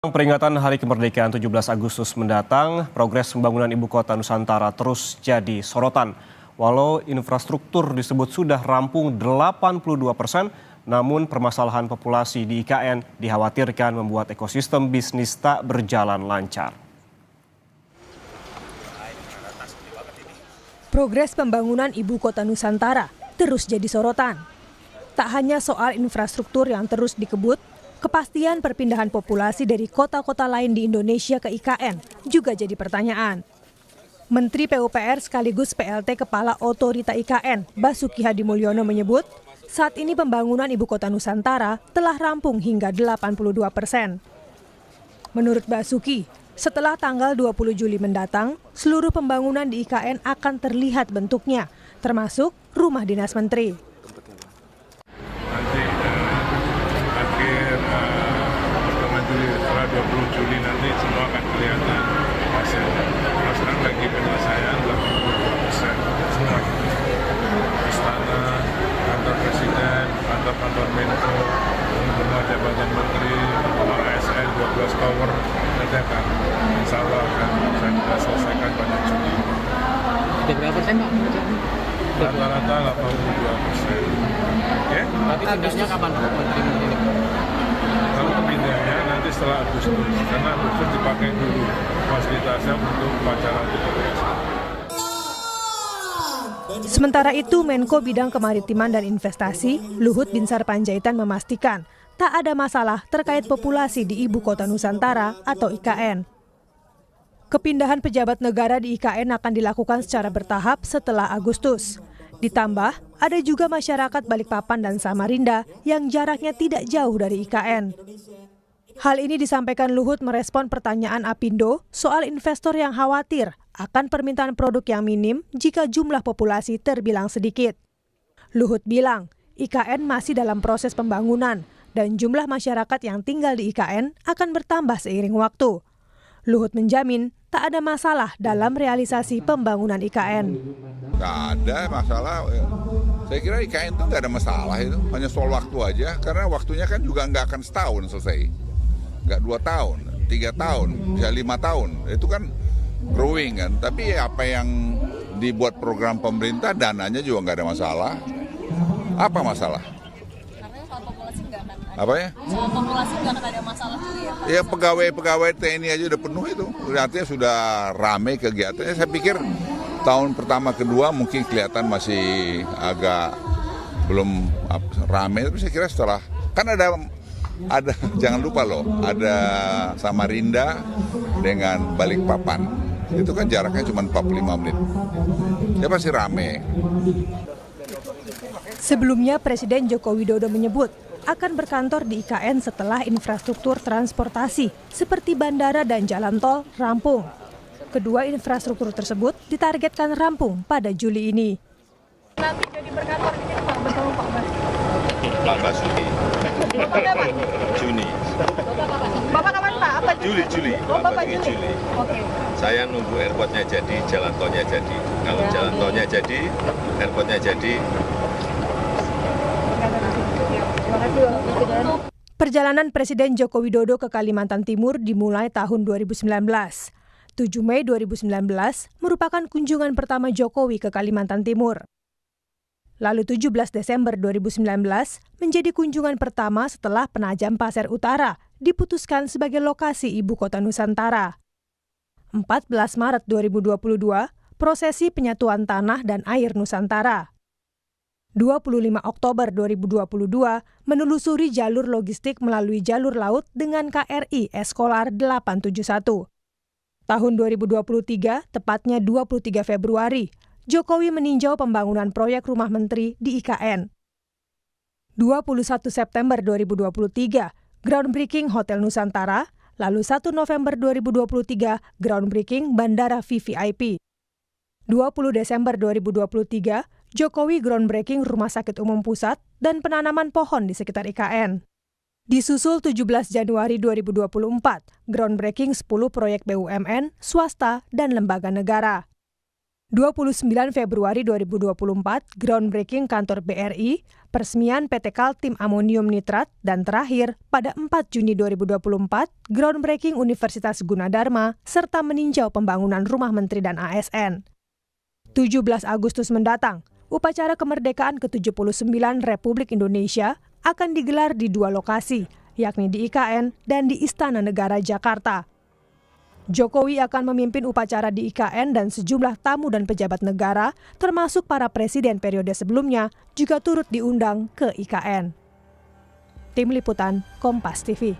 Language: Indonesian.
Peringatan Hari Kemerdekaan 17 Agustus mendatang, progres pembangunan Ibu Kota Nusantara terus jadi sorotan. Walau infrastruktur disebut sudah rampung 82%, namun permasalahan populasi di IKN dikhawatirkan membuat ekosistem bisnis tak berjalan lancar. Progres pembangunan Ibu Kota Nusantara terus jadi sorotan. Tak hanya soal infrastruktur yang terus dikebut, kepastian perpindahan populasi dari kota-kota lain di Indonesia ke IKN juga jadi pertanyaan. Menteri PUPR sekaligus PLT Kepala Otorita IKN, Basuki Hadimulyono menyebut, saat ini pembangunan Ibu Kota Nusantara telah rampung hingga 82%. Menurut Basuki, setelah tanggal 20 Juli mendatang, seluruh pembangunan di IKN akan terlihat bentuknya, termasuk rumah dinas menteri. Setelah 20 Juli nanti semua akan kelihatan hasilnya. Sekarang lagi penyelesaian 82%. Semua istana, kantor presiden, kantor Menko, semua jabatan menteri, semua ASN, 12 tower, nanti akan insya Allah akan bisa kita selesaikan pada Juli. Sudah berapa persen Pak? Rata-rata 82%. Ya? Berarti pindahnya kapan Pak? Kalau pindahnya nanti setelah Agustus, karena Agustus dipakai dulu fasilitasnya untuk upacara 17. Sementara itu, Menko Bidang Kemaritiman dan Investasi, Luhut Binsar Panjaitan memastikan tak ada masalah terkait populasi di Ibu Kota Nusantara atau IKN. Kepindahan pejabat negara di IKN akan dilakukan secara bertahap setelah Agustus. Ditambah, ada juga masyarakat Balikpapan dan Samarinda yang jaraknya tidak jauh dari IKN. Hal ini disampaikan Luhut merespon pertanyaan Apindo soal investor yang khawatir akan permintaan produk yang minim jika jumlah populasi terbilang sedikit. Luhut bilang, IKN masih dalam proses pembangunan dan jumlah masyarakat yang tinggal di IKN akan bertambah seiring waktu. Luhut menjamin tak ada masalah dalam realisasi pembangunan IKN. Nggak ada masalah. Saya kira IKN itu nggak ada masalah itu. Hanya soal waktu aja. Karena waktunya kan juga nggak akan setahun selesai. Nggak 2 tahun, 3 tahun, bisa 5 tahun. Itu kan growing kan. Tapi apa yang dibuat program pemerintah, dananya juga nggak ada masalah. Apa masalah? Apa ya? Soal populasi nggak akan ada masalah juga ya Pak? Ya pegawai TNI aja udah penuh itu. Artinya sudah ramai kegiatannya. Saya pikir tahun pertama kedua mungkin kelihatan masih agak belum ramai. Tapi saya kira setelah, kan ada jangan lupa loh, ada Samarinda dengan Balikpapan. Itu kan jaraknya cuma 45 menit. Ya pasti ramai. Sebelumnya Presiden Joko Widodo menyebut akan berkantor di IKN setelah infrastruktur transportasi seperti bandara dan jalan tol rampung. Kedua infrastruktur tersebut ditargetkan rampung pada Juli ini. Nanti jadi berkantor di sini Pak, bersama Pak Bas. Pak Basuki. Bapak kapan? Juni. Bapak kapan Pak? Apa Juli. Oh, Pak Bapak Basuki Juli. Juli. Oke. Saya nunggu airportnya jadi, jalan tolnya jadi. Kalau jalan tolnya jadi, airportnya jadi. Perjalanan Presiden Joko Widodo ke Kalimantan Timur dimulai tahun 2019. 7 Mei 2019 merupakan kunjungan pertama Jokowi ke Kalimantan Timur. Lalu 17 Desember 2019 menjadi kunjungan pertama setelah Penajam Pasir Utara diputuskan sebagai lokasi Ibu Kota Nusantara. 14 Maret 2022, prosesi penyatuan tanah dan air Nusantara. 25 Oktober 2022 menelusuri jalur logistik melalui jalur laut dengan KRI Eskolar 871. Tahun 2023, tepatnya 23 Februari, Jokowi meninjau pembangunan proyek rumah menteri di IKN. 21 September 2023, groundbreaking Hotel Nusantara, lalu 1 November 2023, groundbreaking Bandara VVIP. 20 Desember 2023, Jokowi groundbreaking Rumah Sakit Umum Pusat dan penanaman pohon di sekitar IKN. Disusul 17 Januari 2024, groundbreaking 10 proyek BUMN, swasta, dan lembaga negara. 29 Februari 2024, groundbreaking kantor BRI, peresmian PT Kaltim Amonium Nitrat, dan terakhir, pada 4 Juni 2024, groundbreaking Universitas Gunadarma, serta meninjau pembangunan rumah menteri dan ASN. 17 Agustus mendatang, upacara kemerdekaan ke-79 Republik Indonesia akan digelar di 2 lokasi, yakni di IKN dan di Istana Negara Jakarta. Jokowi akan memimpin upacara di IKN dan sejumlah tamu dan pejabat negara, termasuk para presiden periode sebelumnya, juga turut diundang ke IKN. Tim Liputan, Kompas TV.